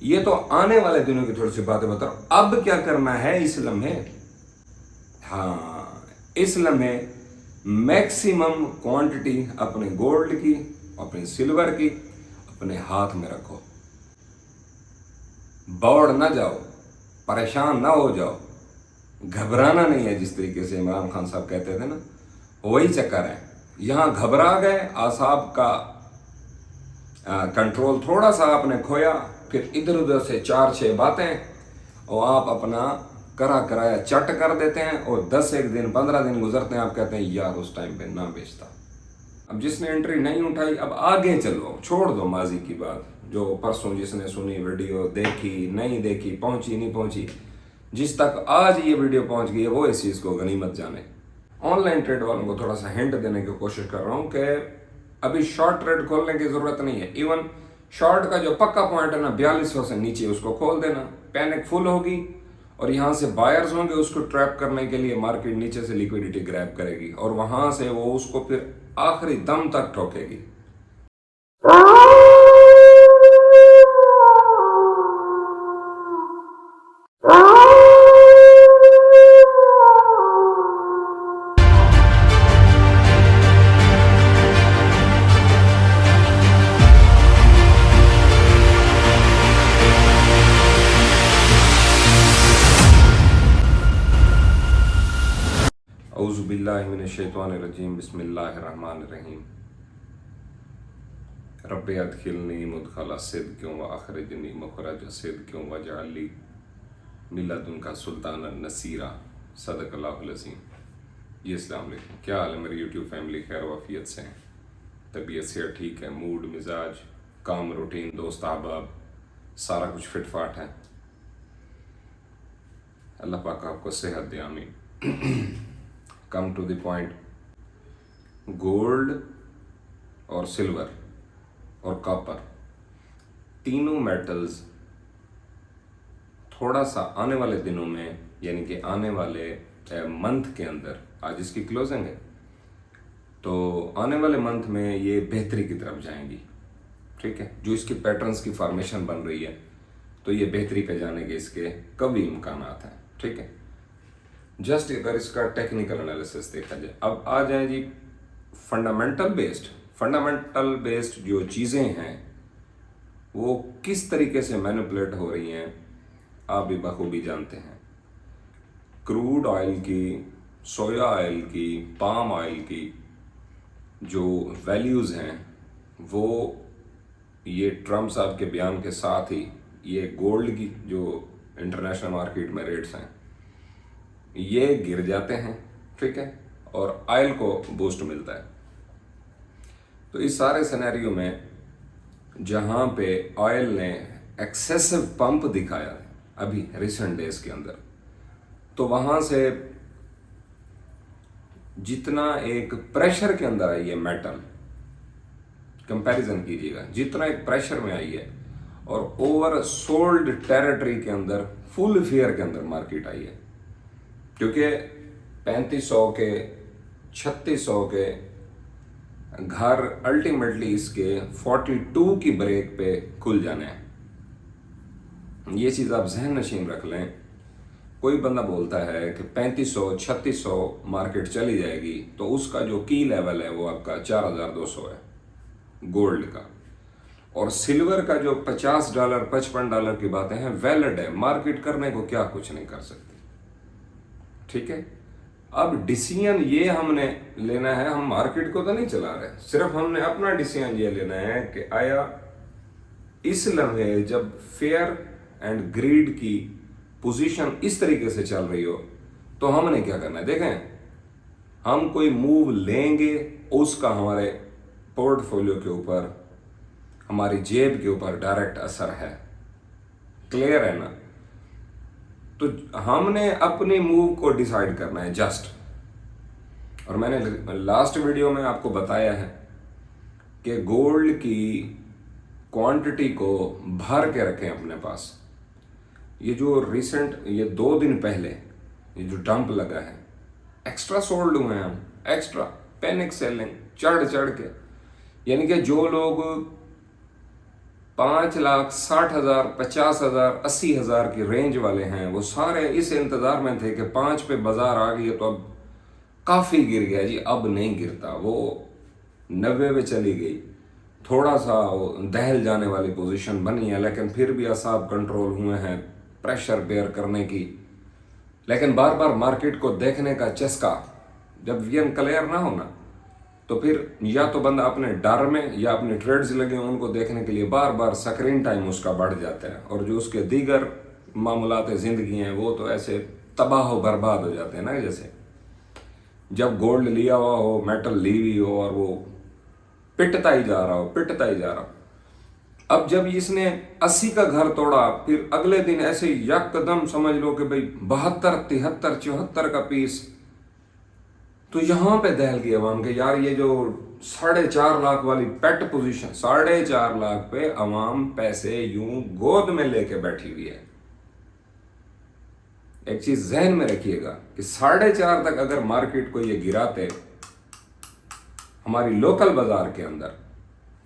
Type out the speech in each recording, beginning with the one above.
ये तो आने वाले दिनों की थोड़ी सी बातें बता रहा हूं। अब क्या करना है इस लम्हे, हाँ इस लम्हे मैक्सिमम क्वांटिटी अपने गोल्ड की, अपने सिल्वर की अपने हाथ में रखो। दौड़ ना जाओ, परेशान ना हो जाओ, घबराना नहीं है। जिस तरीके से इमरान खान साहब कहते थे ना, वही चक्कर है। यहां घबरा गए, आसाब का कंट्रोल थोड़ा सा आपने खोया, फिर इधर उधर से 4-6 बातें और आप अपना करा कराया चट कर देते हैं, और 10 एक दिन 15 दिन गुजरते हैं, आप कहते हैं यार उस टाइम पे ना बेचता। अब जिसने एंट्री नहीं उठाई, अब आगे चलो, छोड़ दो माजी की बात। जो परसों जिसने सुनी, वीडियो देखी नहीं देखी, पहुंची नहीं पहुंची, जिस तक आज ये वीडियो पहुंच गई है वो इस चीज़ को गनीमत जाने। ऑनलाइन ट्रेड वालों को थोड़ा सा हिंट देने की कोशिश कर रहा हूं कि अभी शॉर्ट ट्रेड खोलने की जरूरत नहीं है। इवन शॉर्ट का जो पक्का पॉइंट है ना 4200 से नीचे, उसको खोल देना। पैनिक फुल होगी और यहाँ से बायर्स होंगे, उसको ट्रैप करने के लिए मार्केट नीचे से लिक्विडिटी ग्रैब करेगी और वहां से वो उसको फिर आखिरी दम तक ठोकेगी। औज़ुबिल्लाहिमिनश्शैतानिर्रजीम, बिस्मिल्लाहिर्रहमानिर्रहीम। रब्बि अदखिलनी मुदखला सिद्क़िन व अखरिजनी मुखरज सिद्क़िन वजअलनी मिन लदुनका सुल्तानन नसीरा। सदक़ल्लाहुल अज़ीम। जी अस्सलाम वालेकुम, क्या हाल है मेरी यूट्यूब फैमिली? खैर वाफियत से हैं, तबीयत से ठीक है, मूड मिजाज काम रूटीन दोस्त अहबाब सारा कुछ फिट फाट है। अल्लाह पाक आपको सेहत दे, आमीन। Come to the point, gold और सिल्वर और कॉपर तीनों मेटल्स थोड़ा सा आने वाले दिनों में, यानी कि आने वाले मंथ के अंदर, आज इसकी क्लोजिंग है, तो आने वाले मंथ में ये बेहतरी की तरफ जाएंगी। ठीक है, जो इसकी पैटर्न्स की फॉर्मेशन बन रही है, तो ये बेहतरी पे जाने के इसके कभी इम्कानात हैं। ठीक है, जस्ट अगर इसका टेक्निकल एनालिसिस देखा जाए। अब आ जाए जी फंडामेंटल बेस्ड जो चीज़ें हैं वो किस तरीके से मैनिपुलेट हो रही हैं, आप भी बखूबी जानते हैं। क्रूड ऑयल की, सोया ऑयल की, पाम ऑयल की जो वैल्यूज़ हैं वो ये ट्रम्प साहब के बयान के साथ ही ये गोल्ड की जो इंटरनेशनल मार्केट में रेट्स हैं ये गिर जाते हैं। ठीक है, और ऑयल को बूस्ट मिलता है। तो इस सारे सिनेरियो में जहां पे ऑयल ने एक्सेसिव पंप दिखाया अभी रिसेंट डेज के अंदर, तो वहां से जितना एक प्रेशर के अंदर आई है मेटल, कंपैरिजन कीजिएगा, जितना एक प्रेशर में आई है और ओवर सोल्ड टेरिटरी के अंदर, फुल फेयर के अंदर मार्केट आई है। क्योंकि 3500 के 3600 के घर अल्टीमेटली इसके 42 की ब्रेक पे खुल जाने हैं। ये चीज़ आप जहन नशीन रख लें। कोई बंदा बोलता है कि 3500 3600 मार्केट चली जाएगी, तो उसका जो की लेवल है वो आपका 4200 है गोल्ड का, और सिल्वर का जो $50 $55 की बातें हैं वैलिड है, मार्केट करने को क्या कुछ नहीं कर सकती। ठीक है, अब डिसीजन ये हमने लेना है, हम मार्केट को तो नहीं चला रहे, सिर्फ हमने अपना डिसीजन ये लेना है कि आया इस लम्हे जब फेयर एंड ग्रीड की पोजीशन इस तरीके से चल रही हो तो हमने क्या करना है। देखें, हम कोई मूव लेंगे उसका हमारे पोर्टफोलियो के ऊपर, हमारी जेब के ऊपर डायरेक्ट असर है। क्लियर है ना? तो हमने अपने मूव को डिसाइड करना है जस्ट। और मैंने लास्ट वीडियो में आपको बताया है कि गोल्ड की क्वांटिटी को भर के रखें अपने पास। ये जो रिसेंट, ये 2 दिन पहले ये जो डंप लगा है, एक्स्ट्रा सोल्ड हुए हैं हम, एक्स्ट्रा पैनिक सेलिंग चढ़ चढ़ के। यानी कि जो लोग 5,60,000, 50,000, 80,000 की रेंज वाले हैं, वो सारे इस इंतज़ार में थे कि 5 पे बाजार आ गई है तो अब काफ़ी गिर गया जी, अब नहीं गिरता, वो 90 पे चली गई, थोड़ा सा वो दहल जाने वाली पोजीशन बनी है, लेकिन फिर भी असाब कंट्रोल हुए हैं प्रेशर बेयर करने की। लेकिन बार बार मार्केट को देखने का चस्का, जब विजन क्लियर ना हो ना, तो फिर या तो बंदा अपने डर में या अपने ट्रेड्स लगे हैं उनको देखने के लिए बार बार स्क्रीन टाइम उसका बढ़ जाता है, और जो उसके दीगर मामलात ज़िंदगी हैं वो तो ऐसे तबाह बर्बाद हो जाते हैं ना। जैसे जब गोल्ड लिया हुआ हो, मेटल ली हुई हो, और वो पिटता ही जा रहा हो, पिटता ही जा रहा हो। अब जब इसने 80 का घर तोड़ा, फिर अगले दिन ऐसे यकदम समझ लो कि भाई 72, 73, 74 का पीस, तो यहां पे दहल गई अवाम के यार ये जो 4.5 लाख वाली पेट पोजीशन, 4.5 लाख पे अवाम पैसे यूं गोद में लेके बैठी हुई है। एक चीज जहन में रखिएगा कि 4.5 तक अगर मार्केट को ये गिराते हमारी लोकल बाजार के अंदर,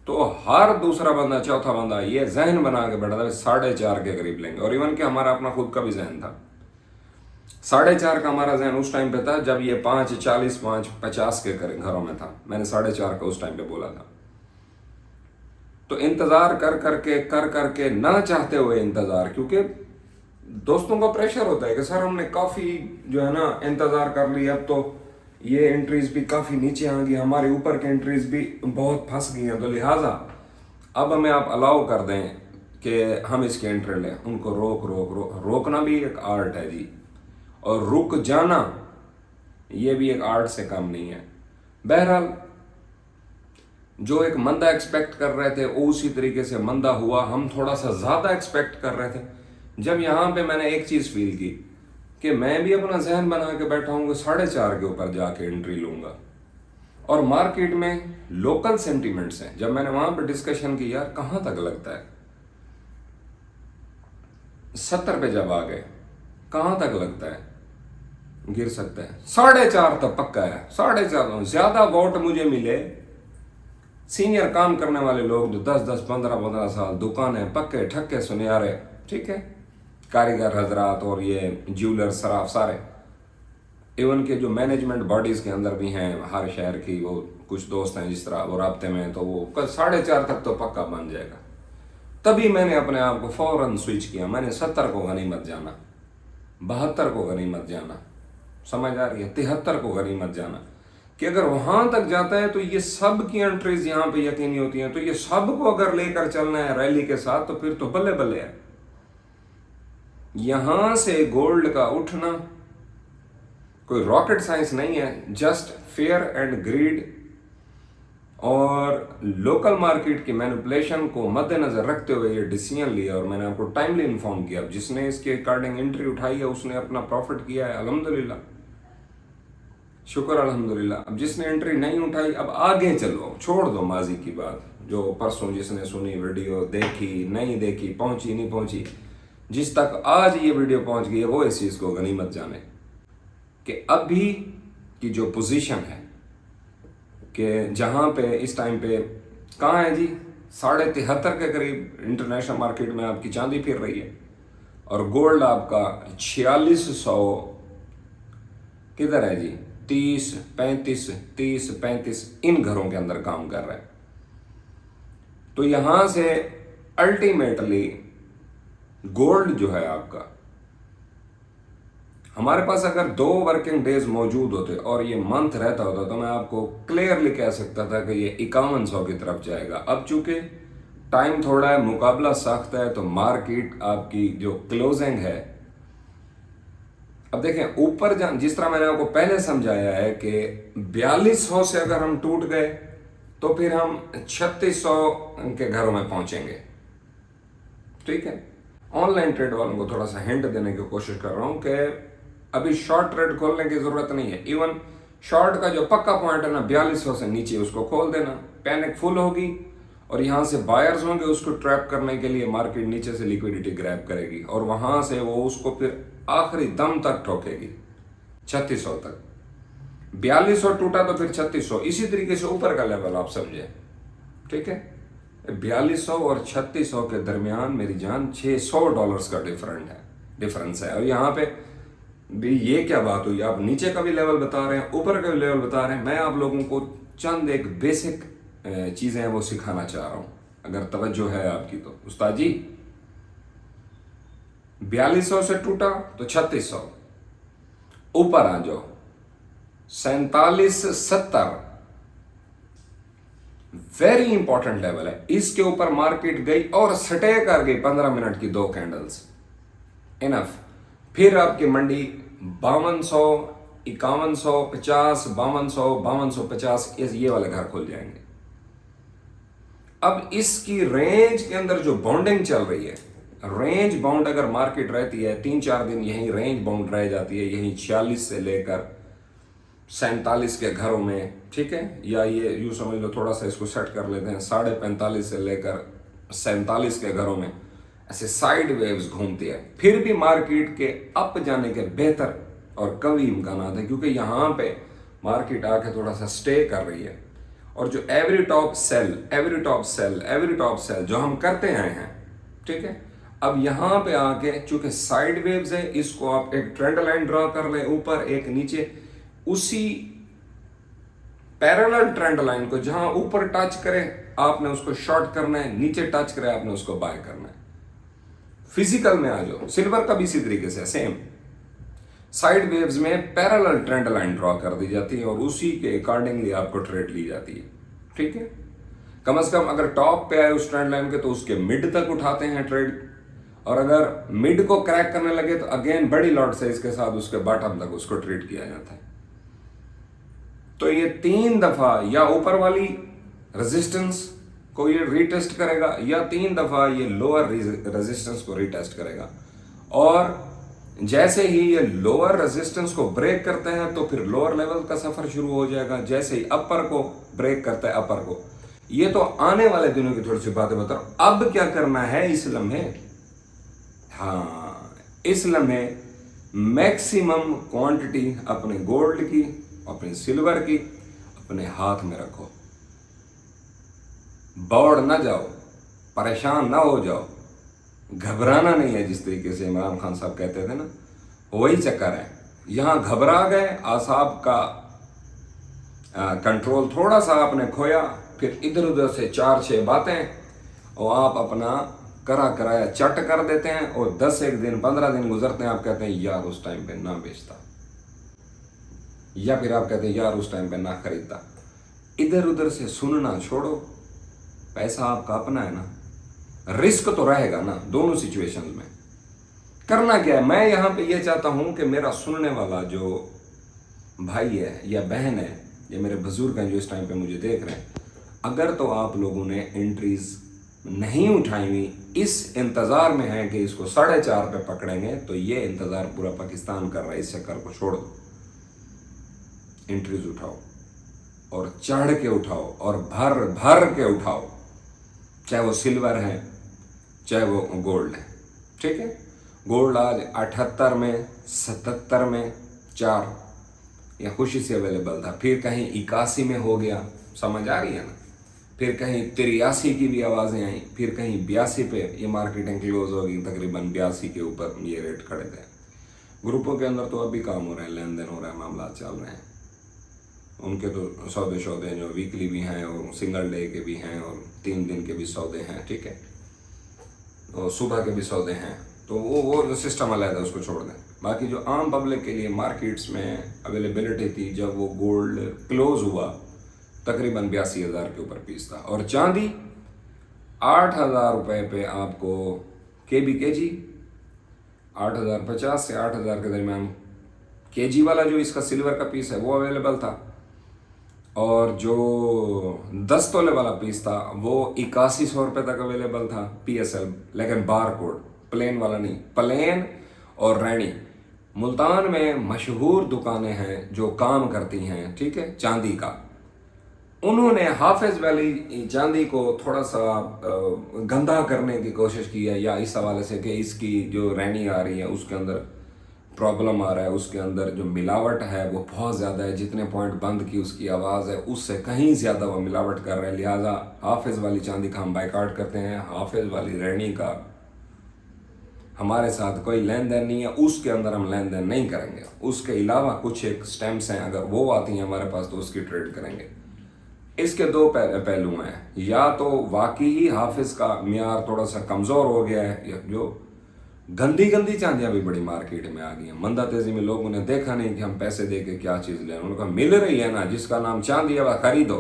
तो हर दूसरा बंदा, चौथा बंदा ये जहन बना के बैठा था 4.5 के करीब लेंगे। और इवन कि हमारा अपना खुद का भी जहन था, 4.5 का हमारा जहन उस टाइम पे था जब ये 5.40, 5.50 के घरों में था। मैंने 4.5 का उस टाइम पे बोला था। तो इंतजार कर करके ना चाहते हुए इंतजार, क्योंकि दोस्तों का प्रेशर होता है कि सर हमने काफ़ी जो है ना इंतज़ार कर लिया, अब तो ये एंट्रीज भी काफ़ी नीचे आ गई, हमारे ऊपर की एंट्रीज भी बहुत फंस गई हैं, तो लिहाजा अब हमें आप अलाउ कर दें कि हम इसकी एंट्री लें। उनको रोकना भी एक आर्ट है जी, और रुक जाना ये भी एक आर्ट से कम नहीं है। बहरहाल जो एक मंदा एक्सपेक्ट कर रहे थे वो उसी तरीके से मंदा हुआ, हम थोड़ा सा ज़्यादा एक्सपेक्ट कर रहे थे। जब यहाँ पे मैंने एक चीज़ फील की कि मैं भी अपना जहन बना के बैठा हूँ 4.5 के ऊपर जाके एंट्री लूँगा, और मार्केट में लोकल सेंटिमेंट्स हैं। जब मैंने वहाँ पे डिस्कशन की यार कहाँ तक लगता है, 70 पे जब आ गए कहाँ तक लगता है गिर सकता है, 4.5 तक पक्का है। 4.5 ज़्यादा वोट मुझे मिले सीनियर काम करने वाले लोग जो 10-10, 15-15 साल दुकानें पक्के ठक्के सुनियारे, ठीक है, कारीगर हजरात और ये ज्वेलर सराफ सारे, इवन के जो मैनेजमेंट बॉडीज़ के अंदर भी हैं हर शहर की, वो कुछ दोस्त हैं जिस तरह वो राब्ते में, तो वो 4.5 तक तो पक्का बन जाएगा। तभी मैंने अपने आप को फौरन स्विच किया, मैंने 70 को गनीमत जाना, 72 को गनीमत जाना, समझ आ रही है, 73 को गनीमत जाना, कि अगर वहां तक जाता है तो ये सब की एंट्रीज यहाँ पे यकीनी होती हैं। तो ये सब को अगर लेकर चलना है रैली के साथ, तो फिर तो बल्ले बल्ले है। यहां से गोल्ड का उठना कोई रॉकेट साइंस नहीं है, जस्ट फेयर एंड ग्रीड और लोकल मार्केट की मैनिपुलेशन को मद्देनजर रखते हुए ये डिसीजन लिया। और मैंने आपको टाइमली इन्फॉर्म किया, जिसने इसके अकॉर्डिंग एंट्री उठाई है उसने अपना प्रॉफिट किया है, अल्हम्दुलिल्लाह, शुक्र अल्हम्दुलिल्लाह। अब जिसने एंट्री नहीं उठाई, अब आगे चलो, छोड़ दो माजी की बात, जो परसों जिसने सुनी वीडियो, देखी नहीं देखी, पहुंची नहीं पहुंची, जिस तक आज ये वीडियो पहुंच गई है वो इस चीज़ को गनीमत जाने कि अभी की जो पोजीशन है कि जहां पे इस टाइम पे कहाँ है जी, 73.5 के करीब इंटरनेशनल मार्केट में आपकी चांदी फिर रही है, और गोल्ड आपका 4600 किधर है जी, 30-35 इन घरों के अंदर काम कर रहा है। तो यहां से अल्टीमेटली गोल्ड जो है आपका, हमारे पास अगर 2 वर्किंग डेज मौजूद होते और ये मंथ रहता होता, तो मैं आपको क्लियरली कह सकता था कि ये 5100 की तरफ जाएगा। अब चूंकि टाइम थोड़ा है, मुकाबला सख्त है, तो मार्केट आपकी जो क्लोजिंग है, अब देखें ऊपर जिस तरह मैंने आपको पहले समझाया है कि 4200 से अगर हम टूट गए तो फिर हम 3600 के घरों में पहुंचेंगे, ठीक है। ऑनलाइन ट्रेड वालों को थोड़ा सा हिंट देने की कोशिश कर रहा हूं कि अभी शॉर्ट ट्रेड खोलने की जरूरत नहीं है। इवन शॉर्ट का जो पक्का पॉइंट है ना 4200 से नीचे, उसको खोल देना, पैनिक फुल होगी और यहां से बायर्स होंगे, उसको ट्रैप करने के लिए मार्केट नीचे से लिक्विडिटी ग्रैब करेगी और वहां से वो उसको फिर आखिरी दम तक ठोकेगी 3600 तक। 4200 टूटा तो फिर 3600, इसी तरीके से ऊपर का लेवल आप समझे, ठीक है। 4200 और 3600 के दरमियान मेरी जान $600 का डिफरेंस है। और यहाँ पे भी ये क्या बात हुई, आप नीचे का भी लेवल बता रहे हैं, ऊपर का भी लेवल बता रहे हैं। मैं आप लोगों को चंद एक बेसिक चीज़ें हैं वो सिखाना चाह रहा हूँ, अगर तवज्जो है आपकी तो। उस्ताद जी 4200 से टूटा तो 3600, ऊपर आ जाओ 4770, वेरी इंपॉर्टेंट लेवल है। इसके ऊपर मार्केट गई और सटे कर गई 15 मिनट की 2 कैंडल्स, इनफ। फिर आपकी मंडी 5200, 5150, 5200, 5250 ये वाले घर खुल जाएंगे। अब इसकी रेंज के अंदर जो बाउंडिंग चल रही है, रेंज बाउंड अगर मार्केट रहती है 3-4 दिन यहीं रेंज बाउंड रह जाती है, यहीं 46 से लेकर 47 के घरों में, ठीक है, या ये यूँ समझ लो, थोड़ा सा इसको सेट कर लेते हैं, 45.5 से लेकर 47 के घरों में ऐसे साइड वेव्स घूमती है। फिर भी मार्केट के अप जाने के बेहतर और कभी इम्कानात है, क्योंकि यहाँ पे मार्केट आके थोड़ा सा स्टे कर रही है। और जो एवरी टॉप सेल जो हम करते आए हैं, ठीक है, अब यहाँ पे आके चूंकि साइड वेव्स है, इसको आप एक ट्रेंड लाइन ड्रॉ कर लें, ऊपर एक नीचे, उसी पैरेलल ट्रेंड लाइन को जहां ऊपर टच करे आपने उसको शॉर्ट करना है, नीचे टच करे आपने उसको बाय करना है। फिजिकल में आ जाओ, सिल्वर का भी इसी तरीके से सेम साइड वेव्स में पैरेलल ट्रेंड लाइन ड्रॉ कर दी जाती है और उसी के अकॉर्डिंगली आपको ट्रेड ली जाती है, ठीक है। कम से कम अगर टॉप पे आए उस ट्रेंड लाइन के तो उसके मिड तक उठाते हैं ट्रेड, और अगर मिड को क्रैक करने लगे तो अगेन बड़ी लॉट साइज के साथ उसके बॉटम तक उसको ट्रेड किया जाता है। तो ये 3 दफा या ऊपर वाली रेजिस्टेंस को ये रीटेस्ट करेगा, या 3 दफा ये लोअर रेजिस्टेंस को रीटेस्ट करेगा। और जैसे ही ये लोअर रेजिस्टेंस को ब्रेक करते हैं तो फिर लोअर लेवल का सफर शुरू हो जाएगा। जैसे ही अपर को ब्रेक करता है, अपर को, ये तो आने वाले दिनों की थोड़ी सी बातें बता रहा हूं। अब क्या करना है इस लम्हे, हाँ, इस लम्हे मैक्सिमम क्वांटिटी अपने गोल्ड की, अपने सिल्वर की अपने हाथ में रखो। दौड़ ना जाओ, परेशान ना हो जाओ, घबराना नहीं है। जिस तरीके से इमरान खान साहब कहते थे ना, वही चक्कर है। यहां घबरा गए, आसाब का कंट्रोल थोड़ा सा आपने खोया, फिर इधर उधर से 4-6 बातें और आप अपना कराया चट कर देते हैं। और 10 दिन 15 दिन गुजरते हैं, आप कहते हैं यार उस टाइम पे ना बेचता, या फिर आप कहते हैं यार उस टाइम पे ना खरीदता। इधर उधर से सुनना छोड़ो, पैसा आपका अपना है ना, रिस्क तो रहेगा ना दोनों सिचुएशंस में। करना क्या है, मैं यहाँ पे ये चाहता हूँ कि मेरा सुनने वाला जो भाई है या बहन है या मेरे बुजुर्ग हैं जो इस टाइम पे मुझे देख रहे हैं, अगर तो आप लोगों ने एंट्रीज नहीं उठाई हुई, इस इंतज़ार में है कि इसको 4.5 पे पकड़ेंगे, तो ये इंतज़ार पूरा पाकिस्तान कर रहा है। इस चक्कर को छोड़ दो, एंट्रीज उठाओ और चढ़ के उठाओ और भर के उठाओ, चाहे वो सिल्वर है चाहे वो गोल्ड है, ठीक है। गोल्ड आज 78 में 77 में 4 या खुशी से अवेलेबल था, फिर कहीं 81 में हो गया, समझ आ रही है ना, फिर कहीं 83 की भी आवाज़ें आई, फिर कहीं 82 पे ये मार्केटिंग क्लोज होगी, तकरीबन 82 के ऊपर ये रेट खड़े थे। ग्रुपों के अंदर तो अभी काम हो रहे हैं, लेन देन हो रहा है, मामला चल रहे हैं। उनके तो सौदे जो वीकली भी हैं और सिंगल डे के भी हैं और 3 दिन के भी सौदे हैं, ठीक है, और सुबह के भी सौदे हैं, तो वो जो सिस्टम अलग है उसको छोड़ दें। बाकी जो आम पब्लिक के लिए मार्केट्स में अवेलेबिलिटी थी, जब वो गोल्ड क्लोज हुआ तकरीबन 82,000 के ऊपर पीस था, और चांदी 8,000 रुपये पे आपको केजी 8,050 से 8,000 के दरमियान केजी वाला जो इसका सिल्वर का पीस है वो अवेलेबल था, और जो 10 तोले वाला पीस था वो 8100 रुपये तक अवेलेबल था PSL, लेकिन बार कोड, प्लेन वाला नहीं। प्लेन और रैनी मुल्तान में मशहूर दुकानें हैं जो काम करती हैं, ठीक है, चांदी का। उन्होंने हाफिज वैली चांदी को थोड़ा सा गंदा करने की कोशिश की है, या इस हवाले से कि इसकी जो रैनी आ रही है उसके अंदर प्रॉब्लम आ रहा है, उसके अंदर जो मिलावट है वो बहुत ज़्यादा है। जितने पॉइंट बंद की उसकी आवाज़ है उससे कहीं ज़्यादा वो मिलावट कर रहे हैं। लिहाजा हाफिज़ वाली चांदी का हम बाइकआउट करते हैं। हाफिज़ वाली रहनी का हमारे साथ कोई लेन देन नहीं है, उसके अंदर हम लेन देन नहीं करेंगे। उसके अलावा कुछ एक स्टैम्प्स हैं, अगर वो आती हैं हमारे पास तो उसकी ट्रेड करेंगे। इसके दो पहलू हैं, या तो वाकई ही हाफिज़ का मियार थोड़ा सा कमज़ोर हो गया है, या जो गंदी गंदी चांदियां भी बड़ी मार्केट में आ गई हैं। मंदा तेजी में लोगों ने देखा नहीं कि हम पैसे दे के क्या चीज़ लें, उनका मिल रही है ना, जिसका नाम चांदी है वह खरीदो,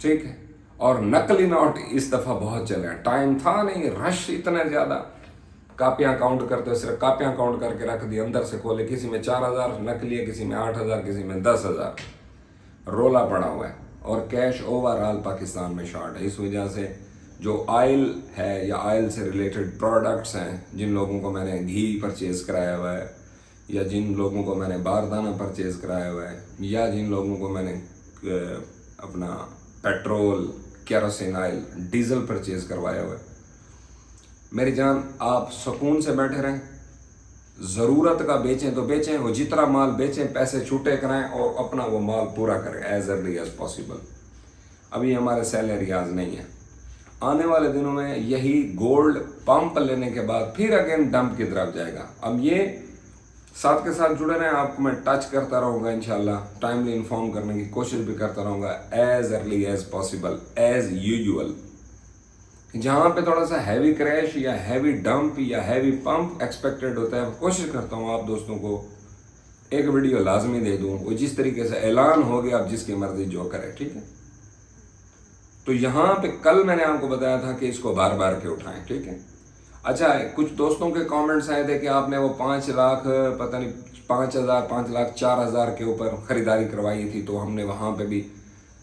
ठीक है। और नकली नोट इस दफ़ा बहुत चले हैं, टाइम था नहीं, रश इतना ज़्यादा, कापियां काउंट करते हो, सिर्फ कापियां काउंट करके रख दी, अंदर से खोले, किसी में 4,000 नकली है, किसी में 8,000, किसी में 10,000, रोला पड़ा हुआ है। और कैश ओवरऑल पाकिस्तान में शॉर्ट है। इस वजह से जो ऑयल है या ऑयल से रिलेटेड प्रोडक्ट्स हैं, जिन लोगों को मैंने घी परचेज़ कराया हुआ है, या जिन लोगों को मैंने बारदाना परचेज़ कराया हुआ है, या जिन लोगों को मैंने अपना petrol, kerosene oil, diesel purchase करवाया हुआ है, मेरी जान आप सुकून से बैठे रहें। ज़रूरत का बेचें तो बेचें, वो जितना माल बेचें पैसे छूटे कराएं और अपना वो माल पूरा करें एज अर्ली एज पॉसिबल। अभी हमारे सैलरी आज नहीं है, आने वाले दिनों में यही गोल्ड पंप लेने के बाद फिर अगेन डंप की तरफ जाएगा। अब ये साथ के साथ जुड़े रहें, आपको मैं टच करता रहूँगा इंशाल्लाह, टाइमली इन्फॉर्म करने की कोशिश भी करता रहूँगा as early as possible, as usual. जहाँ पे थोड़ा सा हैवी क्रैश या हैवी डंप या हैवी पंप एक्सपेक्टेड होता है, कोशिश करता हूँ आप दोस्तों को एक वीडियो लाजमी दे दूँ। वो जिस तरीके से ऐलान हो गया, अब जिसकी मर्जी जो करे, ठीक है। तो यहाँ पे कल मैंने आपको बताया था कि इसको बार बार के उठाएं, ठीक है। अच्छा, कुछ दोस्तों के कमेंट्स आए थे कि आपने वो 5 लाख, पता नहीं 5,000, 5,04,000 के ऊपर ख़रीदारी करवाई थी, तो हमने वहाँ पे भी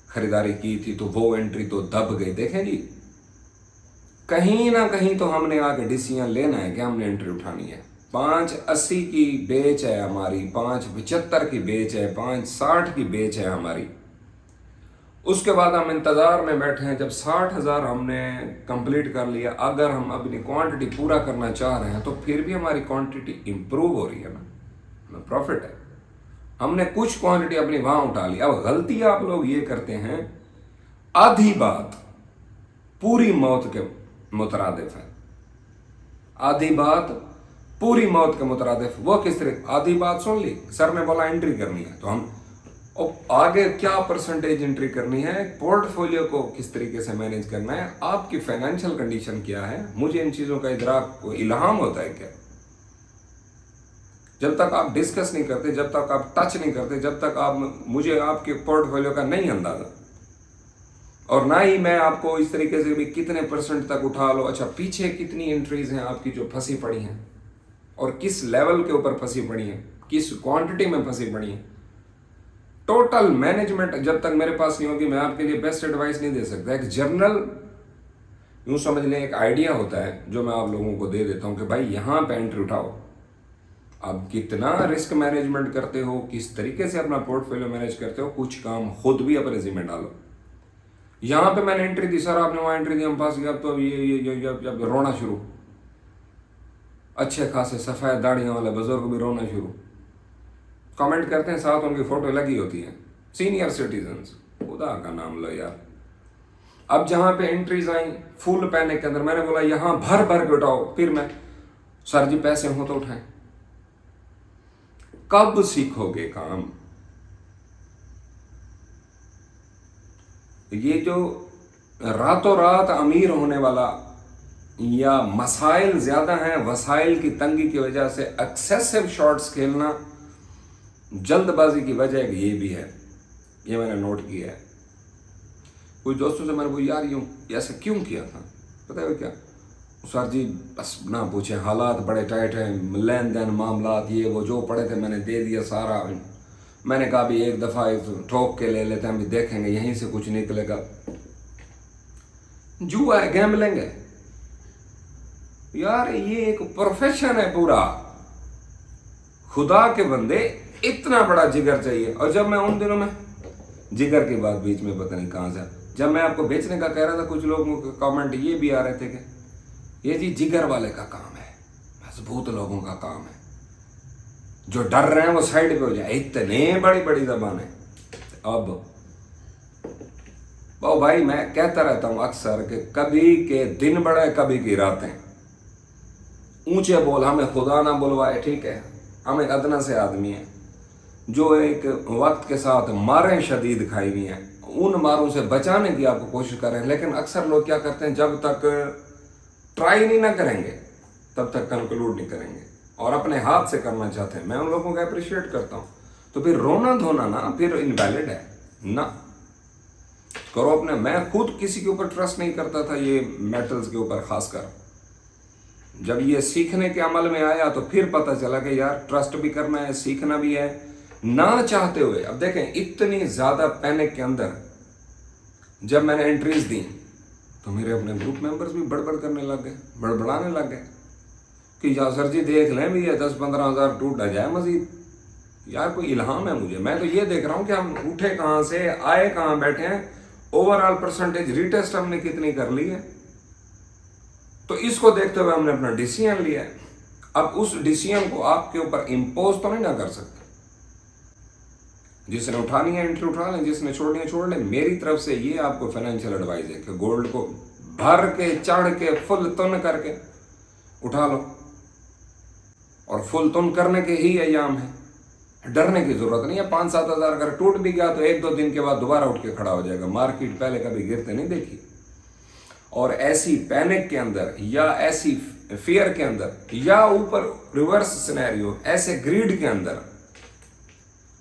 ख़रीदारी की थी, तो वो एंट्री तो दब गई। देखें जी, कहीं ना कहीं तो हमने आके डिसीजन लेना है कि हमने एंट्री उठानी है। 5,80 की बेच है हमारी, 5,75 की बेच है, 5,60 की बेच है हमारी। उसके बाद हम इंतज़ार में बैठे हैं, जब 60,000 हमने कंप्लीट कर लिया, अगर हम अपनी क्वांटिटी पूरा करना चाह रहे हैं तो फिर भी हमारी क्वांटिटी इंप्रूव हो रही है ना, हमें प्रॉफिट है। हमने कुछ क्वांटिटी अपनी वहाँ उठा ली। अब गलती आप लोग ये करते हैं, आधी बात पूरी मौत के मुतरादिफ है, आधी बात पूरी मौत के मुतरादिफ। वो किस तरह? आधी बात सुन ली, सर ने बोला एंट्री करनी है, तो हम और आगे क्या परसेंटेज एंट्री करनी है, पोर्टफोलियो को किस तरीके से मैनेज करना है, आपकी फाइनेंशियल कंडीशन क्या है, मुझे इन चीज़ों का इदराक इल्हाम होता है क्या? जब तक आप डिस्कस नहीं करते, जब तक आप टच नहीं करते, जब तक आप मुझे आपके पोर्टफोलियो का नहीं अंदाजा, और ना ही मैं आपको इस तरीके से भी कितने परसेंट तक उठा लो, अच्छा पीछे कितनी एंट्रीज हैं आपकी जो फंसी पड़ी हैं, और किस लेवल के ऊपर फंसी पड़ी हैं, किस क्वांटिटी में फंसी पड़ी हैं, टोटल मैनेजमेंट जब तक मेरे पास नहीं होगी, मैं आपके लिए बेस्ट एडवाइस नहीं दे सकता। एक जर्नल यूँ समझ लें, एक आइडिया होता है जो मैं आप लोगों को दे देता हूँ कि भाई यहाँ पे एंट्री उठाओ। आप कितना रिस्क मैनेजमेंट करते हो, किस तरीके से अपना पोर्टफोलियो मैनेज करते हो, कुछ काम खुद भी अपने जिम्मे डालो। यहाँ पे मैंने एंट्री दी, सर आपने वहाँ एंट्री दी, हम पास गया, तो अब ये रोना शुरू। अच्छे खासे सफ़ेद दाढ़ियों वाले बुजुर्ग भी रोना शुरू, कमेंट करते हैं, साथ उनकी फोटो लगी होती है, सीनियर सिटीजन्स, खुदा का नाम लो यार। अब जहाँ पे एंट्रीज आई फुल पैनिक के अंदर, मैंने बोला यहाँ भर भर के उठाओ, फिर मैं, सर जी पैसे हो तो उठाएं। कब सीखोगे काम? ये जो रातों रात अमीर होने वाला, या मसाइल ज़्यादा हैं, वसाइल की तंगी की वजह से एक्सेसिव शॉट्स खेलना, जल्दबाजी की वजह ये भी है, ये मैंने नोट किया है। कुछ दोस्तों से मैंने बोला यार यूँ ऐसा क्यों किया था, पता है क्या सर जी, बस ना पूछे, हालात बड़े टाइट हैं, लेन देन मामलात ये वो जो पड़े थे मैंने दे दिया सारा। मैंने कहा भी एक दफ़ा ठोक के ले लेते हैं, भी देखेंगे यहीं से कुछ निकलेगा। जुआ है, गैम्बलिंग है यार, ये एक प्रोफेशन है पूरा। खुदा के बंदे, इतना बड़ा जिगर चाहिए। और जब मैं उन दिनों में, जिगर की बात बीच में पता नहीं कहाँ से, जब मैं आपको बेचने का कह रहा था, कुछ लोगों के कमेंट ये भी आ रहे थे कि ये जी जिगर वाले का काम है, मजबूत लोगों का काम है। जो डर रहे हैं वो साइड पे हो जाए, इतने बड़ी बड़ी जबान है। अब वो भाई मैं कहता रहता हूं अक्सर कि कभी के दिन बड़े कभी की रातें। ऊंचे बोल, हमें खुदा ना बुलवाए, ठीक है, हम एक अदना से आदमी हैं जो एक वक्त के साथ मारें शदीद खाई हुई हैं, उन मारों से बचाने की आपको कोशिश कर रहे हैं। लेकिन अक्सर लोग क्या करते हैं, जब तक ट्राई नहीं ना करेंगे तब तक कंक्लूड नहीं करेंगे, और अपने हाथ से करना चाहते हैं। मैं उन लोगों को अप्रिशिएट करता हूं। तो फिर रोना धोना ना फिर इनवैलिड है ना, करो अपने। मैं खुद किसी के ऊपर ट्रस्ट नहीं करता था, ये मेटल्स के ऊपर खासकर। जब ये सीखने के अमल में आया तो फिर पता चला कि यार ट्रस्ट भी करना है, सीखना भी है, ना चाहते हुए। अब देखें, इतनी ज्यादा पैनिक के अंदर जब मैंने एंट्रीज दी तो मेरे अपने ग्रुप मेंबर्स भी बड़बड़ करने लग गए, बड़बड़ाने लग गए कि यार सर जी देख लें भी, ये 10-15 हज़ार टूट ना जाए मजीद। यार कोई इल्हाम है मुझे, मैं तो ये देख रहा हूँ कि हम उठे कहाँ से, आए कहाँ, बैठे हैं, ओवरऑल परसेंटेज रीटेस्ट हमने कितनी कर ली है। तो इसको देखते हुए हमने अपना डिसीजन लिया है। अब उस डिसीजन को आपके ऊपर इम्पोज तो नहीं ना कर सकते। जिसने उठानी है एंट्री उठा लें, जिसने छोड़नी है छोड़ लें। मेरी तरफ से ये आपको फाइनेंशियल एडवाइस है कि गोल्ड को भर के, चढ़ के, फुल तुन करके उठा लो, और फुल तुन करने के ही अयाम है, डरने की जरूरत नहीं है। 5-7 हज़ार अगर टूट भी गया तो 1-2 दिन के बाद दोबारा उठ के खड़ा हो जाएगा। मार्केट पहले कभी गिरते नहीं देखी। और ऐसी पैनिक के अंदर या ऐसी फियर के अंदर या ऊपर रिवर्स सिनेरियो, ऐसे ग्रीड के अंदर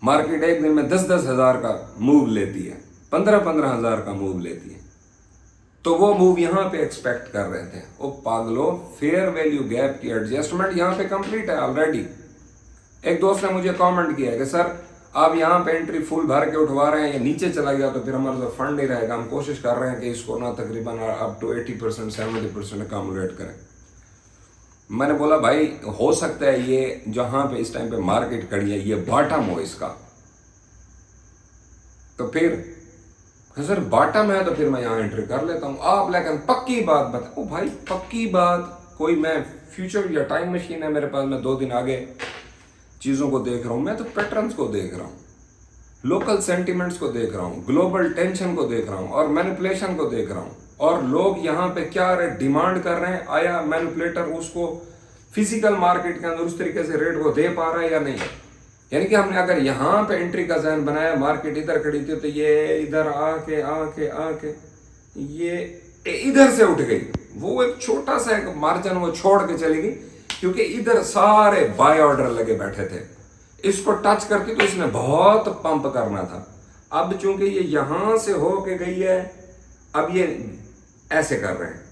मार्केट एक दिन में 10-10 हज़ार का मूव लेती है, 15-15 हज़ार का मूव लेती है। तो वो मूव यहाँ पे एक्सपेक्ट कर रहे थे। ओ पागलो, फेयर वैल्यू गैप की एडजस्टमेंट यहाँ पे कंप्लीट है ऑलरेडी। एक दोस्त ने मुझे कमेंट किया कि सर आप यहाँ पे एंट्री फुल भर के उठवा रहे हैं, ये नीचे चला गया तो फिर हमारे पास फंड नहीं रहेगा। हम कोशिश कर रहे हैं कि इसको ना तकरीबन अप टू 80%, 70% अकोमोडेट करें। मैंने बोला भाई हो सकता है ये जहां पे इस टाइम पे मार्केट खड़ी है ये बॉटम हो इसका। तो फिर सर बॉटम है तो फिर मैं यहाँ एंट्री कर लेता हूँ। आप लेकिन पक्की बात बताओ भाई, पक्की बात। कोई मैं फ्यूचर या टाइम मशीन है मेरे पास, मैं 2 दिन आगे चीज़ों को देख रहा हूँ। मैं तो पैटर्न्स को देख रहा हूँ, लोकल सेंटिमेंट्स को देख रहा हूँ, ग्लोबल टेंशन को देख रहा हूँ, और मैनिपुलेशन को देख रहा हूँ। और लोग यहाँ पे क्या डिमांड कर रहे हैं, आया मैनिपुलेटर उसको फिजिकल मार्केट के अंदर उस तरीके से रेट को दे पा रहा है या नहीं। यानी कि हमने अगर यहाँ पे एंट्री का जहन बनाया, मार्केट इधर खड़ी थी तो ये इधर आके आके आके ये इधर से उठ गई, वो एक छोटा सा एक मार्जिन वो छोड़ के चली गई, क्योंकि इधर सारे बाय ऑर्डर लगे बैठे थे। इसको टच करती तो इसने बहुत पंप करना था। अब चूंकि ये यहां से हो के गई है, अब ये ऐसे कर रहे हैं,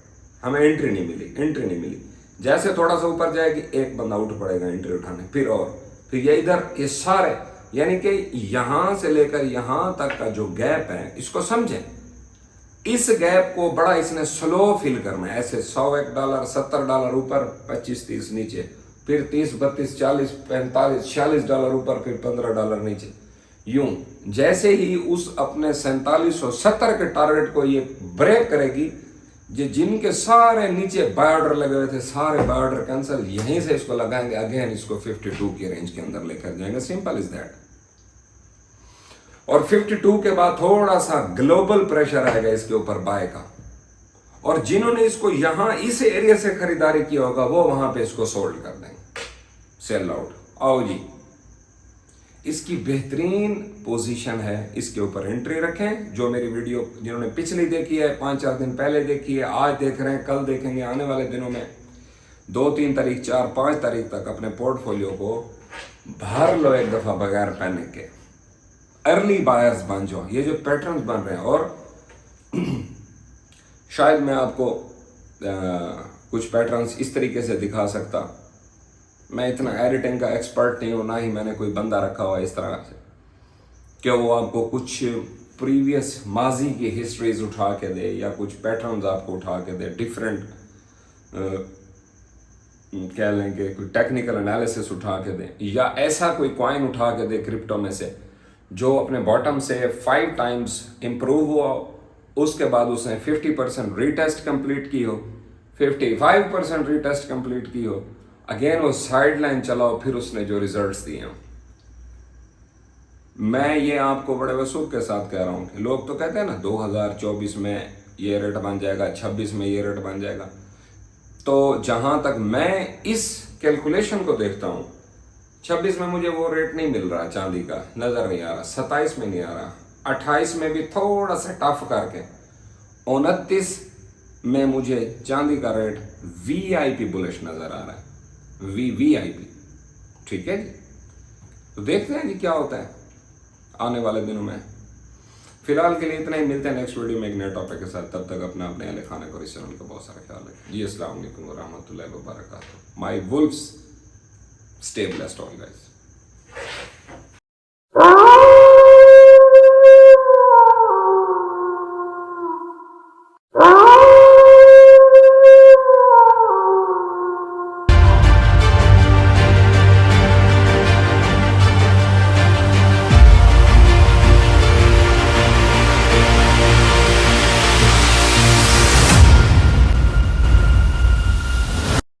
हमें एंट्री नहीं मिली। जैसे थोड़ा सा ऊपर जाएगी एक बंदा उठ पड़ेगा एंट्री उठाने, फिर ये इधर, ये सारे, यानी कि यहां से लेकर यहां तक का जो गैप है इसको समझें। इस गैप को बड़ा इसने स्लो फिल करना है, ऐसे $100 $70 ऊपर, 25-30 नीचे, फिर 30-32 40 45 $46 ऊपर, फिर $15 नीचे। यूं जैसे ही उस अपने 4770 के टारगेट को ये ब्रेक करेगी, जिनके सारे नीचे बाय ऑर्डर लगे हुए थे सारे बाय ऑर्डर कैंसिल, यहीं से इसको लगाएंगे, अगेन इसको 52 की रेंज के अंदर लेकर जाएंगे। Simple is that. और 52 के बाद थोड़ा सा ग्लोबल प्रेशर आएगा इसके ऊपर बाय का, और जिन्होंने इसको यहां इस एरिया से खरीदारी किया होगा वो वहां पे इसको सोल्ड कर देंगे, सेल आउट। आओ जी, इसकी बेहतरीन पोजीशन है, इसके ऊपर एंट्री रखें। जो मेरी वीडियो जिन्होंने पिछली देखी है, 5-4 दिन पहले देखी है, आज देख रहे हैं, कल देखेंगे, आने वाले दिनों में 2-3 तारीख 4-5 तारीख तक अपने पोर्टफोलियो को भर लो एक दफा बगैर पैनिक के। अर्ली बायर्स बन जाओ। ये जो पैटर्न्स बन रहे हैं, और शायद मैं आपको कुछ पैटर्न्स इस तरीके से दिखा सकता। मैं इतना एडिटिंग का एक्सपर्ट नहीं हूँ, ना ही मैंने कोई बंदा रखा हुआ इस तरह से कि वो आपको कुछ प्रीवियस माजी की हिस्ट्रीज उठा के दे, या कुछ पैटर्न्स आपको उठा के दे, डिफरेंट कह लें कि कोई टेक्निकल एनालिसिस उठा के दे, या ऐसा कोई कॉइन उठा के दे क्रिप्टो में से जो अपने बॉटम से 5 टाइम्स इम्प्रूव हुआ, उसके बाद उसने 50% रीटेस्ट कंप्लीट की हो, 55% रीटेस्ट कंप्लीट की हो, अगेन वो साइड लाइन चलाओ, फिर उसने जो रिजल्ट्स दिए हैं। मैं ये आपको बड़े वसूख के साथ कह रहा हूं कि लोग तो कहते हैं ना 2024 में ये रेट बन जाएगा, 26 में ये रेट बन जाएगा। तो जहां तक मैं इस कैलकुलेशन को देखता हूं, 26 में मुझे वो रेट नहीं मिल रहा, चांदी का नजर नहीं आ रहा, 27 में नहीं आ रहा, 28 में भी थोड़ा सा टफ करके, 29 में मुझे चांदी का रेट वीआईपी बुलिश नजर आ रहा है, वीआईपी। ठीक है जी, तो देखते हैं जी क्या होता है आने वाले दिनों में। फिलहाल के लिए इतना ही, मिलते हैं नेक्स्ट वीडियो में एक नए टॉपिक के साथ। तब तक अपने अपने अहले खाने को, इस चैनल का बहुत सारा ख्याल रखें जी। अस्सलाम वालेकुम व रहमतुल्लाहि व बरकातहू। My wolves, stay blessed all guys.